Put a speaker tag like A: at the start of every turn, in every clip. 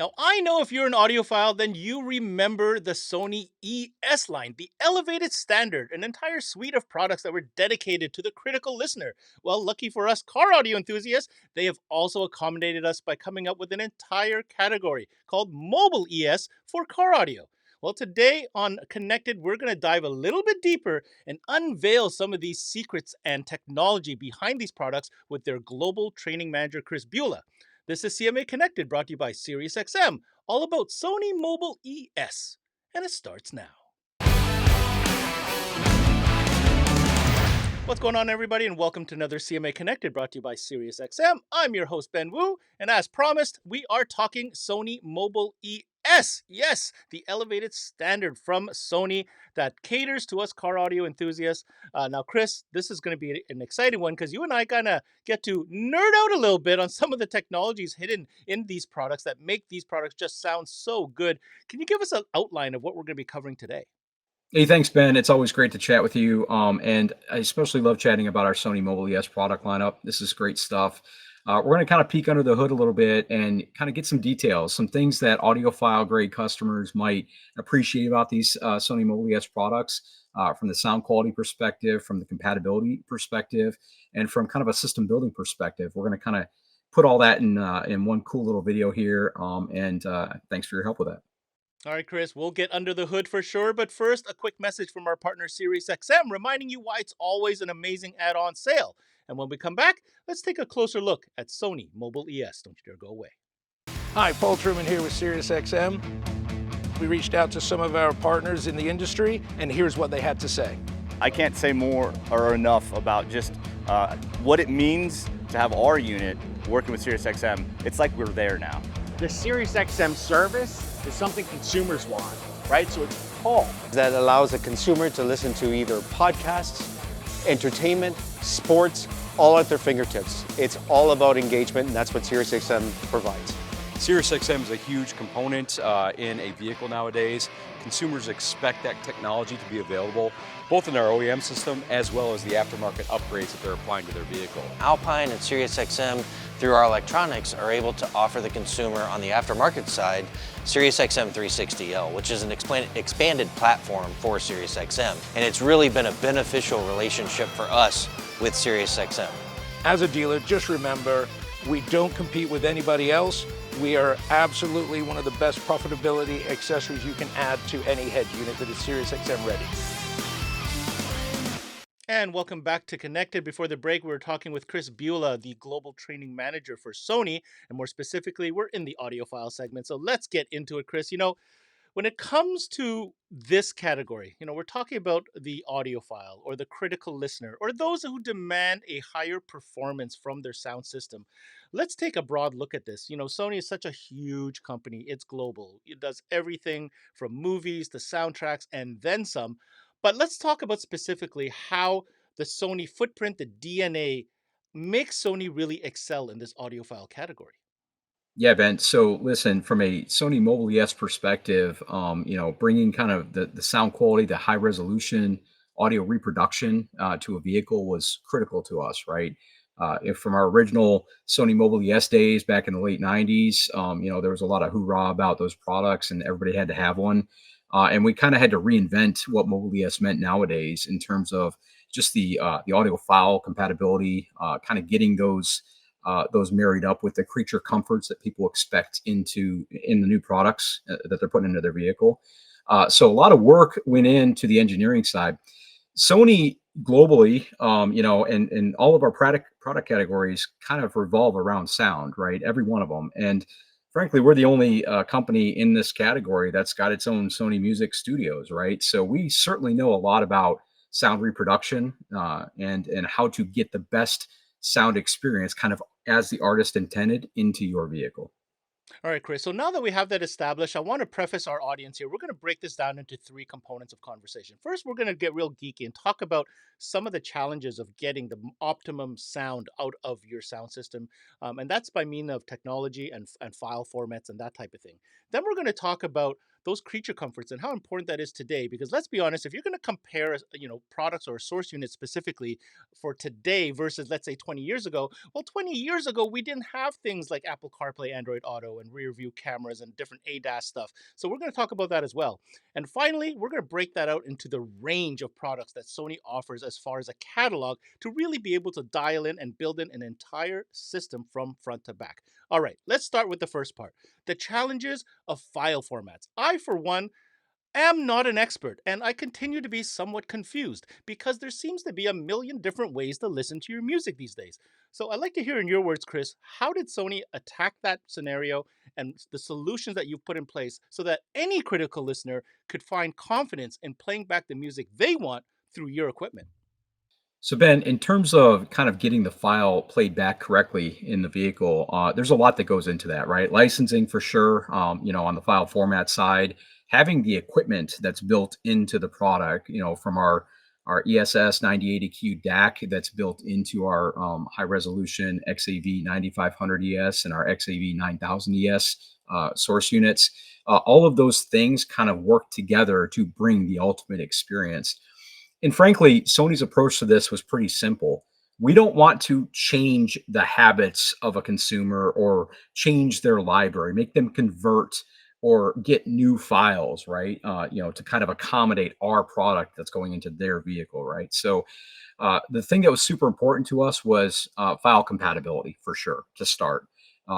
A: Now, I know if you're an audiophile, then you remember the Sony ES line, the elevated standard, an entire suite of products that were dedicated to the critical listener. Well, lucky for us car audio enthusiasts, they have also accommodated us by coming up with an entire category called Mobile ES for car audio. Well, today on Connected, we're going to dive a little bit deeper and unveil some of these secrets and technology behind these products with their global training manager, KRIS Bulla. This is CMA Connected, brought to you by SiriusXM, all about Sony Mobile ES. And it starts now. What's going on, everybody, and welcome to another CMA Connected, brought to you by SiriusXM. I'm your host, Ben Wu, and as promised, we are talking Sony Mobile ES. Yes, the elevated standard from Sony that caters to us car audio enthusiasts. Now, Chris, this is going to be an exciting one because you and I kind of get to nerd out a little bit on some of the technologies hidden in these products that make these products just sound so good. Can you give us an outline of what we're going to be covering today?
B: Hey, thanks, Ben. It's always great to chat with you. And I especially love chatting about our Sony Mobile ES product lineup. This is great stuff. We're going to kind of peek under the hood a little bit and kind of get some details, some things that audiophile grade customers might appreciate about these Sony Mobile ES products from the sound quality perspective, from the compatibility perspective, and from kind of a system building perspective. We're going to kind of put all that in one cool little video here. And thanks for your help with that.
A: All right, Chris, we'll get under the hood for sure. But first, a quick message from our partner, SiriusXM, reminding you why it's always an amazing add-on sale. And when we come back, let's take a closer look at Sony Mobile ES. Don't you dare go away.
C: Hi, Paul Truman here with SiriusXM. We reached out to some of our partners in the industry, and here's what they had to say.
D: I can't say more or enough about just what it means to have our unit working with SiriusXM. It's like we're there now.
E: The SiriusXM service is something consumers want, right? So it's Paul.
F: That allows a consumer to listen to either podcasts, entertainment, sports, all at their fingertips. It's all about engagement, and that's what SiriusXM provides.
G: SiriusXM is a huge component in a vehicle nowadays. Consumers expect that technology to be available both in our OEM system as well as the aftermarket upgrades that they're applying to their vehicle.
H: Alpine and SiriusXM, through our electronics, are able to offer the consumer on the aftermarket side SiriusXM 360L, which is an expanded platform for SiriusXM. And it's really been a beneficial relationship for us with SiriusXM.
C: As a dealer, just remember, we don't compete with anybody else. We are absolutely one of the best profitability accessories you can add to any head unit that is SiriusXM ready.
A: And welcome back to Connected. Before the break, we were talking with KRIS Bulla, the global training manager for Sony. And more specifically, we're in the audiophile segment. So let's get into it, Chris. When it comes to this category, we're talking about the audiophile or the critical listener or those who demand a higher performance from their sound system. Let's take a broad look at this. Sony is such a huge company. It's global. It does everything from movies to soundtracks and then some. But let's talk about specifically how the Sony footprint, the DNA, makes Sony really excel in this audiophile category.
B: Yeah, Ben. So listen, from a Sony Mobile ES perspective, bringing kind of the sound quality, the high resolution audio reproduction to a vehicle was critical to us, right? If from our original Sony Mobile ES days back in the late 90s, there was a lot of hoorah about those products and everybody had to have one. And we kind of had to reinvent what Mobile ES meant nowadays in terms of just the audiophile compatibility, kind of getting those married up with the creature comforts that people expect in the new products that they're putting into their vehicle. So a lot of work went into the engineering side. Sony globally, and all of our product categories kind of revolve around sound, right? Every one of them. And frankly, we're the only company in this category that's got its own Sony Music Studios, right? So we certainly know a lot about sound reproduction and how to get the best sound experience kind of as the artist intended into your vehicle.
A: All right, Chris. So now that we have that established, I want to preface our audience here. We're going to break this down into three components of conversation. First, we're going to get real geeky and talk about some of the challenges of getting the optimum sound out of your sound system. And that's by means of technology and file formats and that type of thing. Then we're going to talk about those creature comforts and how important that is today. Because let's be honest, if you're going to compare, products or source units specifically for today versus, let's say, 20 years ago, well, 20 years ago, we didn't have things like Apple CarPlay, Android Auto, and rear view cameras and different ADAS stuff. So we're going to talk about that as well. And finally, we're going to break that out into the range of products that Sony offers as far as a catalog to really be able to dial in and build in an entire system from front to back. All right, let's start with the first part, the challenges of file formats. I, for one, am not an expert, and I continue to be somewhat confused because there seems to be a million different ways to listen to your music these days. So I'd like to hear in your words, Chris, how did Sony attack that scenario and the solutions that you've put in place so that any critical listener could find confidence in playing back the music they want through your equipment?
B: So Ben, in terms of kind of getting the file played back correctly in the vehicle, there's a lot that goes into that, right? Licensing for sure, on the file format side, having the equipment that's built into the product, from our ESS 9080Q DAC that's built into our high resolution XAV 9500 ES and our XAV 9000 ES source units. All of those things kind of work together to bring the ultimate experience. And frankly, Sony's approach to this was pretty simple. We don't want to change the habits of a consumer or change their library, make them convert or get new files, right? To kind of accommodate our product that's going into their vehicle, right? So the thing that was super important to us was file compatibility for sure to start.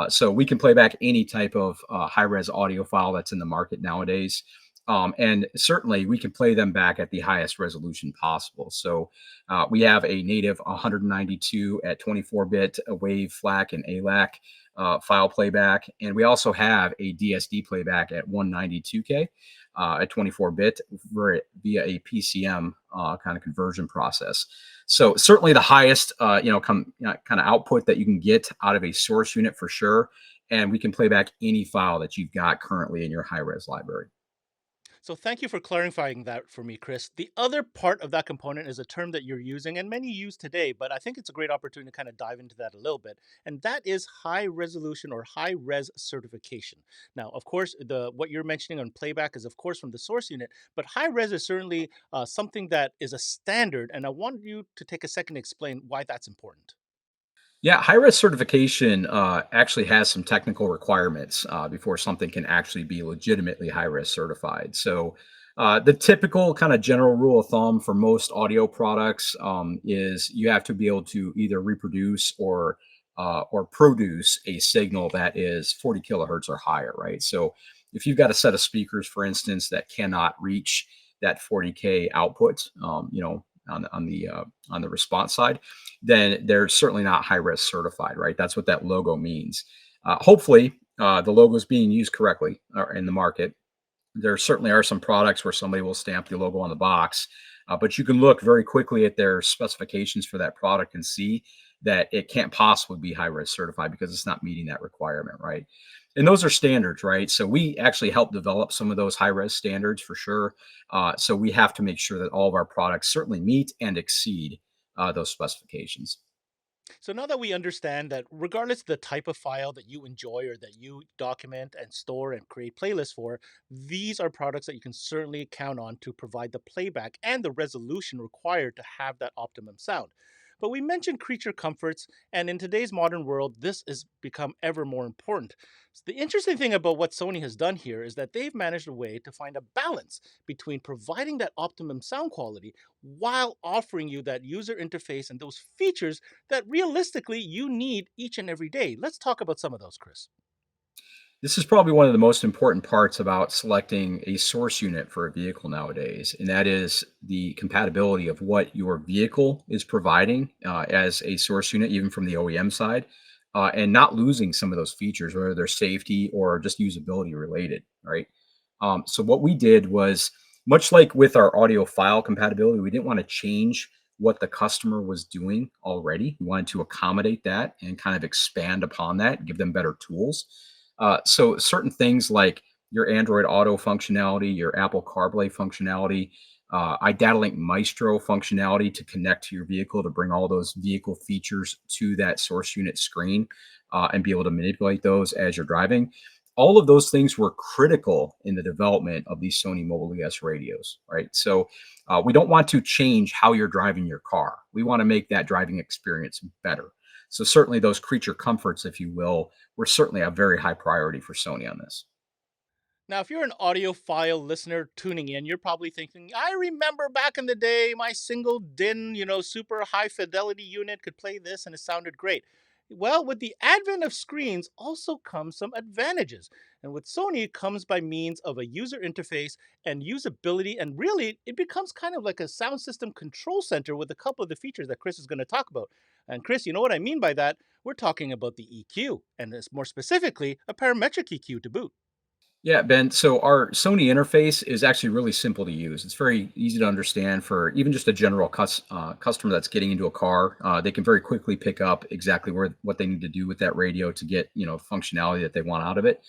B: So we can play back any type of high-res audio file that's in the market nowadays. And certainly we can play them back at the highest resolution possible. So we have a native 192 at 24-bit WAV, FLAC, and ALAC file playback. And we also have a DSD playback at 192K at 24-bit via a PCM kind of conversion process. So certainly the highest, kind of output that you can get out of a source unit for sure. And we can play back any file that you've got currently in your high-res library.
A: So thank you for clarifying that for me, Chris. The other part of that component is a term that you're using and many use today, but I think it's a great opportunity to kind of dive into that a little bit. And that is high resolution or high res certification. Now, of course, what you're mentioning on playback is of course from the source unit, but high res is certainly something that is a standard. And I want you to take a second to explain why that's important.
B: Yeah, high-res certification actually has some technical requirements before something can actually be legitimately high-res certified. So the typical kind of general rule of thumb for most audio products is you have to be able to either reproduce or produce a signal that is 40 kilohertz or higher, right? So if you've got a set of speakers, for instance, that cannot reach that 40K output, on the response side, then they're certainly not high res certified, right? That's what that logo means. Hopefully, the logo is being used correctly in the market. There certainly are some products where somebody will stamp the logo on the box, but you can look very quickly at their specifications for that product and see that it can't possibly be high res certified because it's not meeting that requirement, right? And those are standards, right? So we actually help develop some of those high res standards for sure. So we have to make sure that all of our products certainly meet and exceed those specifications.
A: So now that we understand that regardless of the type of file that you enjoy or that you document and store and create playlists for, these are products that you can certainly count on to provide the playback and the resolution required to have that optimum sound. But we mentioned creature comforts, and in today's modern world, this has become ever more important. So the interesting thing about what Sony has done here is that they've managed a way to find a balance between providing that optimum sound quality while offering you that user interface and those features that realistically you need each and every day. Let's talk about some of those, Chris.
B: This is probably one of the most important parts about selecting a source unit for a vehicle nowadays, and that is the compatibility of what your vehicle is providing as a source unit, even from the OEM side, and not losing some of those features, whether they're safety or just usability related, right? So what we did was, much like with our audio file compatibility, we didn't want to change what the customer was doing already. We wanted to accommodate that and kind of expand upon that, give them better tools. So certain things like your Android Auto functionality, your Apple CarPlay functionality, iDataLink Maestro functionality to connect to your vehicle to bring all those vehicle features to that source unit screen and be able to manipulate those as you're driving. All of those things were critical in the development of these Sony Mobile ES radios, right? So we don't want to change how you're driving your car. We want to make that driving experience better. So certainly those creature comforts, if you will, were certainly a very high priority for Sony on this.
A: Now, if you're an audiophile listener tuning in, you're probably thinking, I remember back in the day, my single DIN, super high fidelity unit could play this and it sounded great. Well, with the advent of screens also comes some advantages. And with Sony, it comes by means of a user interface and usability. And really, it becomes kind of like a sound system control center with a couple of the features that Chris is going to talk about. And Chris, you know what I mean by that? We're talking about the EQ, and it's more specifically a parametric EQ to boot.
B: Yeah, Ben. So our Sony interface is actually really simple to use. It's very easy to understand for even just a general customer that's getting into a car. They can very quickly pick up exactly what they need to do with that radio to get functionality that they want out of it.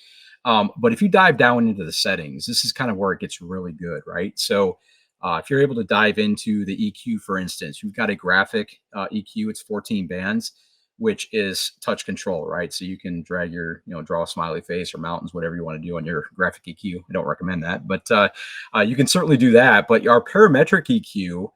B: But if you dive down into the settings, this is kind of where it gets really good, right? So if you're able to dive into the EQ, for instance, you've got a graphic EQ. It's 14 bands, which is touch control, right? So you can drag your, draw a smiley face or mountains, whatever you want to do on your graphic EQ. I don't recommend that, but you can certainly do that. But our parametric EQ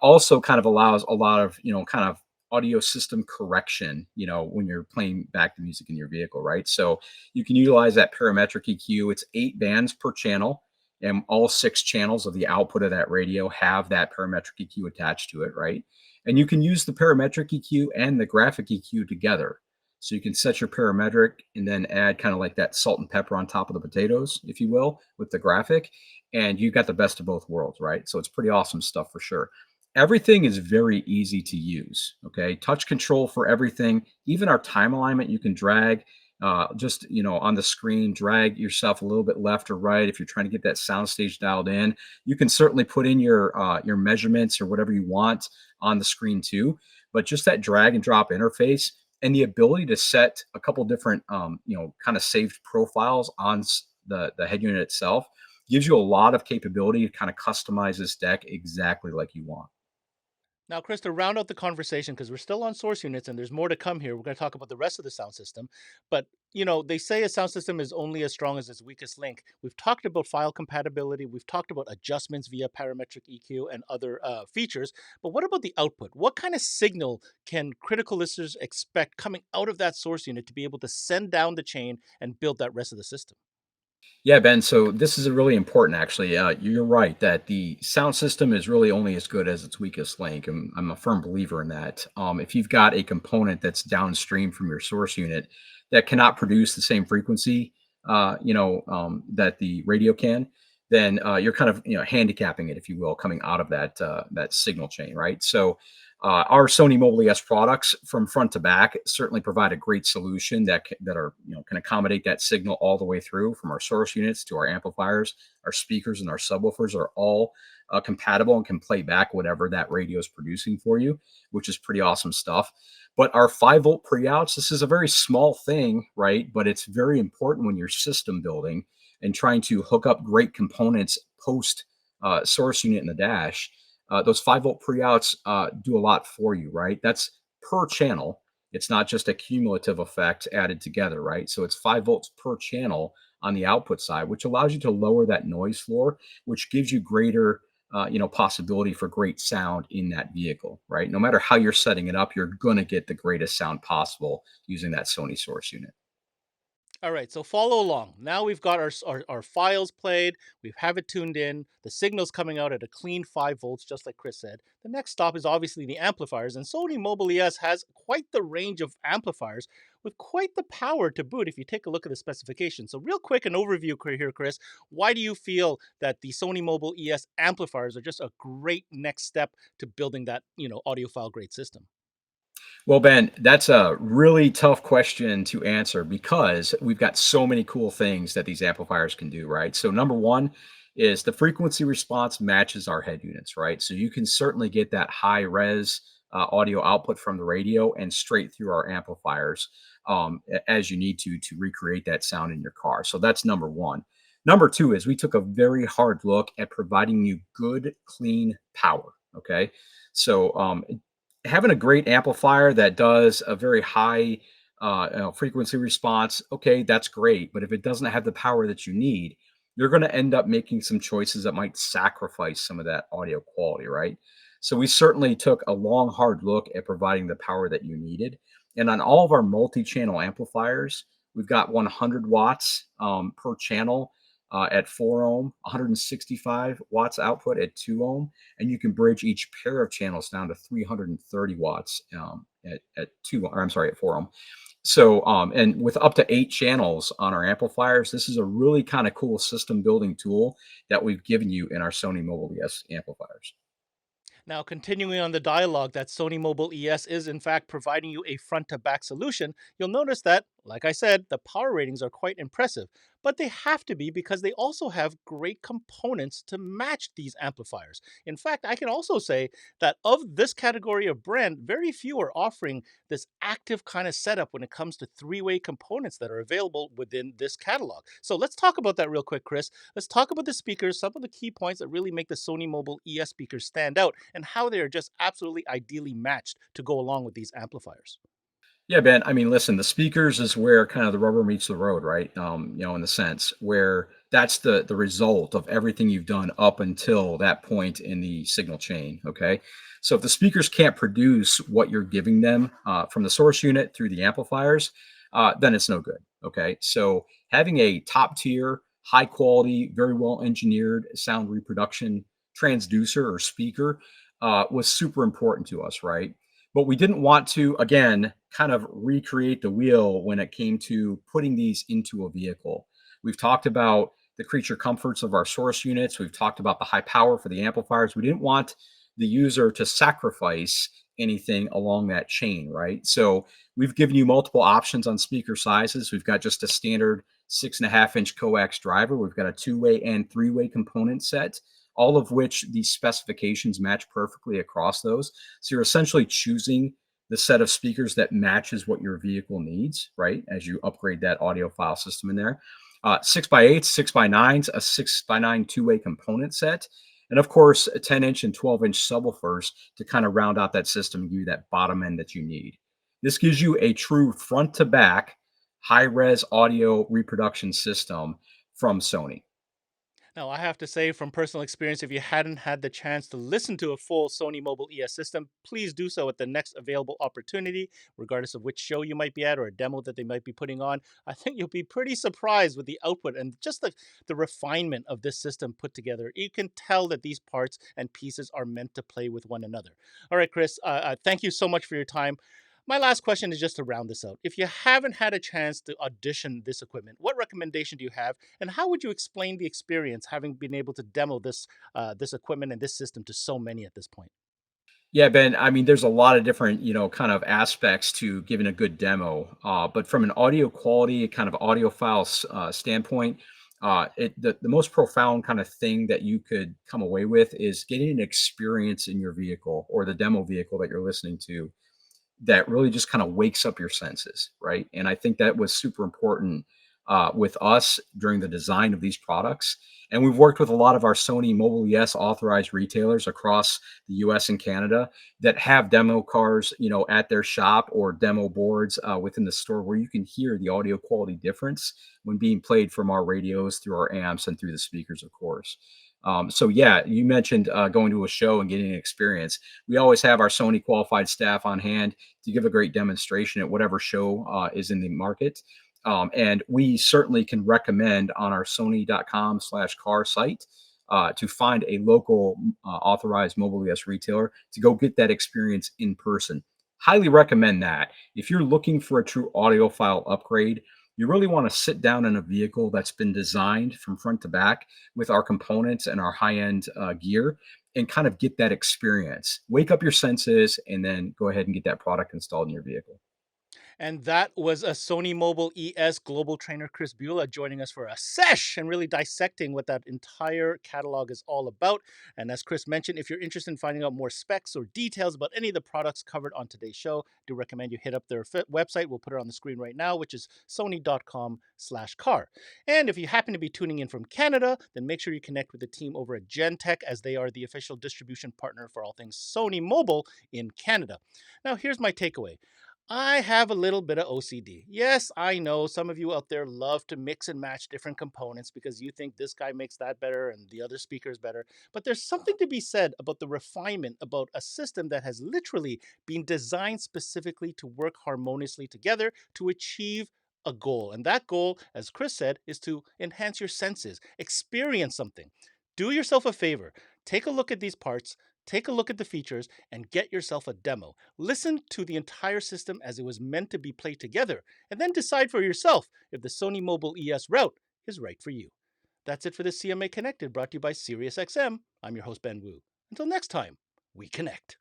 B: also kind of allows a lot of, kind of audio system correction, when you're playing back the music in your vehicle, right? So you can utilize that parametric EQ. It's 8 bands per channel, and all 6 channels of the output of that radio have that parametric EQ attached to it, right? And you can use the parametric EQ and the graphic EQ together. So you can set your parametric and then add kind of like that salt and pepper on top of the potatoes, if you will, with the graphic. And you got the best of both worlds, right? So it's pretty awesome stuff for sure. Everything is very easy to use. Okay. Touch control for everything, even our time alignment, you can drag just on the screen, drag yourself a little bit left or right if you're trying to get that sound stage dialed in. You can certainly put in your measurements or whatever you want on the screen too, but just that drag and drop interface and the ability to set a couple different kind of saved profiles on the head unit itself gives you a lot of capability to kind of customize this deck exactly like you want.
A: Now, Chris, to round out the conversation, because we're still on source units and there's more to come here, we're going to talk about the rest of the sound system. But, they say a sound system is only as strong as its weakest link. We've talked about file compatibility. We've talked about adjustments via parametric EQ and other features. But what about the output? What kind of signal can critical listeners expect coming out of that source unit to be able to send down the chain and build that rest of the system?
B: Yeah, Ben. So this is a really important, actually. You're right that the sound system is really only as good as its weakest link. I'm a firm believer in that. If you've got a component that's downstream from your source unit that cannot produce the same frequency, that the radio can, then you're kind of handicapping it, if you will, coming out of that signal chain, right? So our Sony Mobile ES products from front to back certainly provide a great solution that are can accommodate that signal all the way through from our source units to our amplifiers, our speakers, and our subwoofers are all compatible and can play back whatever that radio is producing for you, which is pretty awesome stuff. But our 5-volt pre-outs, this is a very small thing, right? But it's very important when you're system building and trying to hook up great components post source unit in the dash. Those 5-volt pre-outs do a lot for you, right? That's per channel. It's not just a cumulative effect added together, right? So it's 5 volts per channel on the output side, which allows you to lower that noise floor, which gives you greater, possibility for great sound in that vehicle, right? No matter how you're setting it up, you're going to get the greatest sound possible using that Sony source unit.
A: All right, so follow along. Now we've got our files played. We have it tuned in. The signal's coming out at a clean 5 volts, just like Chris said. The next stop is obviously the amplifiers, and Sony Mobile ES has quite the range of amplifiers with quite the power to boot if you take a look at the specifications. So real quick, an overview here, Chris. Why do you feel that the Sony Mobile ES amplifiers are just a great next step to building that, audiophile grade system?
B: Well, Ben, that's a really tough question to answer because we've got so many cool things that these amplifiers can do, right? So, number one is the frequency response matches our head units, right? So, you can certainly get that high res audio output from the radio and straight through our amplifiers as you need to recreate that sound in your car. So, that's number one. Number two is we took a very hard look at providing you good, clean power. Okay. So, having a great amplifier that does a very high frequency response, okay, that's great. But if it doesn't have the power that you need, you're going to end up making some choices that might sacrifice some of that audio quality, right? So we certainly took a long, hard look at providing the power that you needed. And on all of our multi-channel amplifiers, we've got 100 watts per channel at 4 ohm, 165 watts output at 2 ohm, and you can bridge each pair of channels down to 330 watts at 2, or I'm sorry, at 4 ohm. So, and with up to 8 channels on our amplifiers, this is a really kind of cool system building tool that we've given you in our Sony Mobile ES amplifiers.
A: Now, continuing on the dialogue that Sony Mobile ES is in fact providing you a front to back solution, you'll notice that, like I said, the power ratings are quite impressive. But they have to be because they also have great components to match these amplifiers. In fact, I can also say that of this category of brand, very few are offering this active kind of setup when it comes to three-way components that are available within this catalog. So let's talk about that real quick, Chris. Let's talk about the speakers, some of the key points that really make the Sony Mobile ES speakers stand out, and how they are just absolutely ideally matched to go along with these amplifiers.
B: Yeah, Ben. I mean, listen, the speakers is where kind of the rubber meets the road, right? In the sense where that's the result of everything you've done up until that point in the signal chain. Okay, so if the speakers can't produce what you're giving them from the source unit through the amplifiers, then it's no good. Okay, so having a top tier, high quality, very well engineered sound reproduction transducer or speaker was super important to us, right? But we didn't want to, again, kind of recreate the wheel when it came to putting these into a vehicle. We've talked about the creature comforts of our source units. We've talked about the high power for the amplifiers. We didn't want the user to sacrifice anything along that chain, right? So we've given you multiple options on speaker sizes. We've got just a standard 6.5-inch coax driver. We've got a two-way and three-way component set, all of which these specifications match perfectly across those. So you're essentially choosing the set of speakers that matches what your vehicle needs, right? As you upgrade that audiophile system in there. 6x8s, 6x9s, a 6x9 two-way component set, and of course, a 10-inch and 12-inch subwoofers to kind of round out that system and give you that bottom end that you need. This gives you a true front-to-back, high-res audio reproduction system from Sony.
A: Now, I have to say from personal experience, if you hadn't had the chance to listen to a full Sony Mobile ES system, please do so at the next available opportunity, regardless of which show you might be at or a demo that they might be putting on. I think you'll be pretty surprised with the output and just the refinement of this system put together. You can tell that these parts and pieces are meant to play with one another. All right, Chris, thank you so much for your time. My last question is just to round this out. If you haven't had a chance to audition this equipment, what recommendation do you have, and how would you explain the experience having been able to demo this equipment and this system to so many at this point?
B: Yeah, Ben. I mean, there's a lot of different, kind of aspects to giving a good demo. But from an audio quality, kind of audiophile standpoint, the most profound kind of thing that you could come away with is getting an experience in your vehicle or the demo vehicle that you're listening to that really just kind of wakes up your senses, right? And I think that was super important with us during the design of these products. And we've worked with a lot of our Sony Mobile ES authorized retailers across the US and Canada that have demo cars, at their shop or demo boards within the store where you can hear the audio quality difference when being played from our radios through our amps and through the speakers, of course. So yeah, you mentioned going to a show and getting an experience. We always have our Sony qualified staff on hand to give a great demonstration at whatever show is in the market. And we certainly can recommend on our sony.com/car site to find a local authorized mobile ES retailer to go get that experience in person. Highly recommend that. If you're looking for a true audiophile upgrade, you really want to sit down in a vehicle that's been designed from front to back with our components and our high-end gear and kind of get that experience. Wake up your senses and then go ahead and get that product installed in your vehicle.
A: And that was a Sony Mobile ES global trainer, Chris Bula, joining us for a sesh and really dissecting what that entire catalog is all about. And as Chris mentioned, if you're interested in finding out more specs or details about any of the products covered on today's show, I do recommend you hit up their website. We'll put it on the screen right now, which is sony.com/car. And if you happen to be tuning in from Canada, then make sure you connect with the team over at Gentech, as they are the official distribution partner for all things Sony Mobile in Canada. Now, here's my takeaway. I have a little bit of OCD. Yes, I know some of you out there love to mix and match different components because you think this guy makes that better and the other speaker is better. But there's something to be said about the refinement about a system that has literally been designed specifically to work harmoniously together to achieve a goal. And that goal, as Chris said, is to enhance your senses, experience something. Do yourself a favor. Take a look at these parts, take a look at the features, and get yourself a demo. Listen to the entire system as it was meant to be played together, and then decide for yourself if the Sony Mobile ES route is right for you. That's it for this CMA Connected, brought to you by SiriusXM. I'm your host, Ben Wu. Until next time, we connect.